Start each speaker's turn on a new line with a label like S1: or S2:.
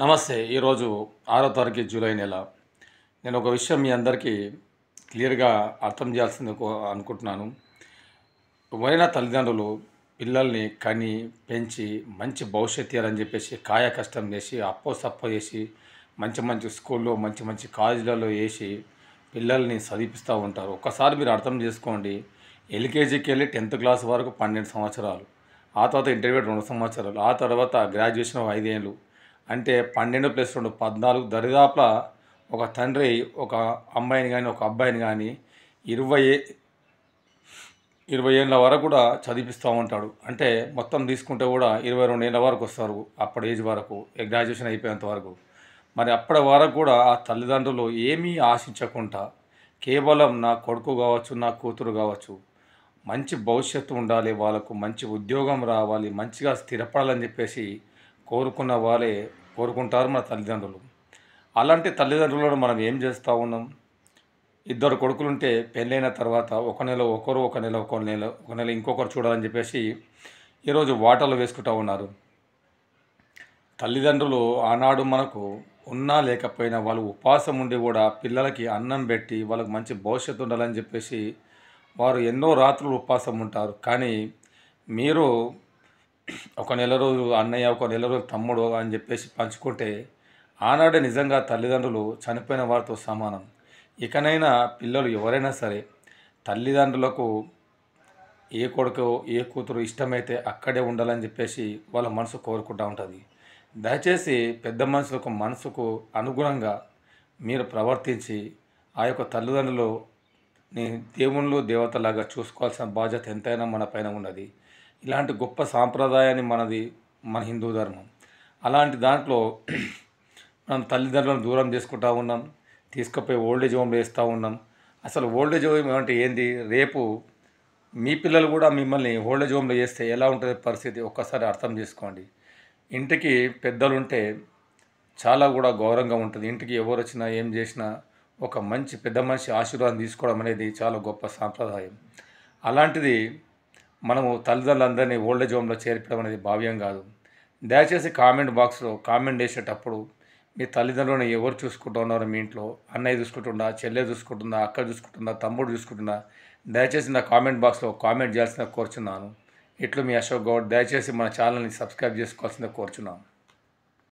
S1: నమస్తే. ఈరోజు 6వ తారీఖు జూలై నెల. నేను ఒక విషయం మీ అందరికీ క్లియర్‌గా అర్థం చేయాల్సింది అనుకుంటున్నాను. ఎవరైనా తల్లిదండ్రులు పిల్లల్ని కని, పెంచి మంచి భవిష్యత్తు ఇయ్యాలని చెప్పేసి కాయ కష్టం చేసి, అప్పో సప్పో చేసి, మంచి మంచి స్కూల్‌లో, మంచి మంచి కాలేజీలలో ఏసి పిల్లల్ని చదివిపిస్తూ ఉంటారు. ఒక్కసారి మీరు అర్థం చేసుకోండి. ఎల్‌కేజీకెళ్ళి 10థ్ క్లాస్ వరకు 12 సంవత్సరాలు. ఆ తర్వాత ఇంటర్మీడియేట్ 2 సంవత్సరాలు. ఆ తర్వాత గ్రాడ్యుయేషన్ 5 ఏళ్ళు. అంటే 12 + 2 14 దరిదాపులా ఒక తండ్రి ఒక అమ్మాయిని గానీ, ఒక అబ్బాయిని గానీ 20 20 ఏళ్ళ వరకు కూడా చదివిపిస్తూ ఉంటాడు. అంటే మొత్తం తీసుకుంటే కూడా 22 ఏళ్ళ వరకు వస్తారు. అప్పటి ఏజ్ వరకు గ్రాడ్యుయేషన్ అయిపోయేంత వరకు. మరి అప్పటి వరకు కూడా ఆ తల్లిదండ్రులు ఏమీ ఆశించకుండా కేవలం నా కొడుకు కావచ్చు, నా కూతురు కావచ్చు, మంచి భవిష్యత్తు ఉండాలి, వాళ్ళకు మంచి ఉద్యోగం రావాలి, మంచిగా స్థిరపడాలని చెప్పేసి కోరుకున్న వాళ్ళే కోరుకుంటారు మన తల్లిదండ్రులు. అలాంటి తల్లిదండ్రులను మనం ఏం చేస్తూ ఉన్నాం? ఇద్దరు కొడుకులుంటే పెళ్ళైన తర్వాత ఒక నెల ఒకరు, ఒక నెల ఇంకొకరు చూడాలని చెప్పేసి ఈరోజు వాటాలు వేసుకుంటూ ఉన్నారు. తల్లిదండ్రులు ఆనాడు మనకు ఉన్నా లేకపోయినా వాళ్ళు ఉపవాసం ఉండి కూడా పిల్లలకి అన్నం పెట్టి వాళ్ళకి మంచి భవిష్యత్తు ఉండాలని చెప్పేసి వారు ఎన్నో రాత్రులు ఉపవాసం ఉంటారు. కానీ మీరు ఒక నెల రోజులు అన్నయ్య, ఒక నెల రోజులు తమ్ముడు అని చెప్పేసి పంచుకుంటే ఆనాడే నిజంగా తల్లిదండ్రులు చనిపోయిన వారితో సమానం. ఇకనైనా పిల్లలు ఎవరైనా సరే తల్లిదండ్రులకు ఏ కొడుకు ఏ కూతురు ఇష్టమైతే అక్కడే ఉండాలని చెప్పేసి వాళ్ళ మనసు కోరుకుంటూ ఉంటుంది. దయచేసి పెద్ద మనుషులకు మనసుకు అనుగుణంగా మీరు ప్రవర్తించి ఆ యొక్క తల్లిదండ్రులు దేవుళ్ళు దేవతలాగా చూసుకోవాల్సిన బాధ్యత ఎంతైనా మన పైన ఉన్నది. ఇలాంటి గొప్ప సాంప్రదాయాన్ని మన హిందూ ధర్మం. అలాంటి దాంట్లో మనం తల్లిదండ్రులను దూరం చేసుకుంటూ ఉన్నాం. తీసుకుపోయి ఓల్డేజ్ హోమ్‌లో వేస్తూ ఉన్నాం. అసలు ఓల్డేజ్ హోమ్ అంటే ఏంది? రేపు మీ పిల్లలు కూడా మిమ్మల్ని ఓల్డేజ్ హోమ్‌లో వేస్తే ఎలా ఉంటుంది పరిస్థితి? ఒక్కసారి అర్థం చేసుకోండి. ఇంటికి పెద్దలుంటే చాలా కూడా గౌరవంగా ఉంటుంది. ఇంటికి ఎవరొచ్చినా ఏం చేసినా ఒక మంచి పెద్ద మనిషి ఆశీర్వాదం తీసుకోవడం అనేది చాలా గొప్ప సాంప్రదాయం. అలాంటిది మనము తల్లిదండ్రులందరినీ ఓల్డేజ్ హోమ్‌లో చేర్పడం అనేది భావ్యం కాదు. దయచేసి కామెంట్ బాక్స్‌లో కామెంట్ చేసేటప్పుడు మీ తల్లిదండ్రులను ఎవరు చూసుకుంటూ ఉన్నారో మీ ఇంట్లో, అన్నయ్య చూసుకుంటుందా, చెల్లె చూసుకుంటుందా, అక్క చూసుకుంటుందా, తమ్ముడు చూసుకుంటుందా, దయచేసి నా కామెంట్ బాక్స్‌లో కామెంట్ చేయాల్సిందిగా కోరుచున్నాను. ఇట్లు మీ అశోక్ గౌడ్. దయచేసి మన ఛానల్ని సబ్స్క్రైబ్ చేసుకోవాల్సిందిగా కోరుచున్నాను.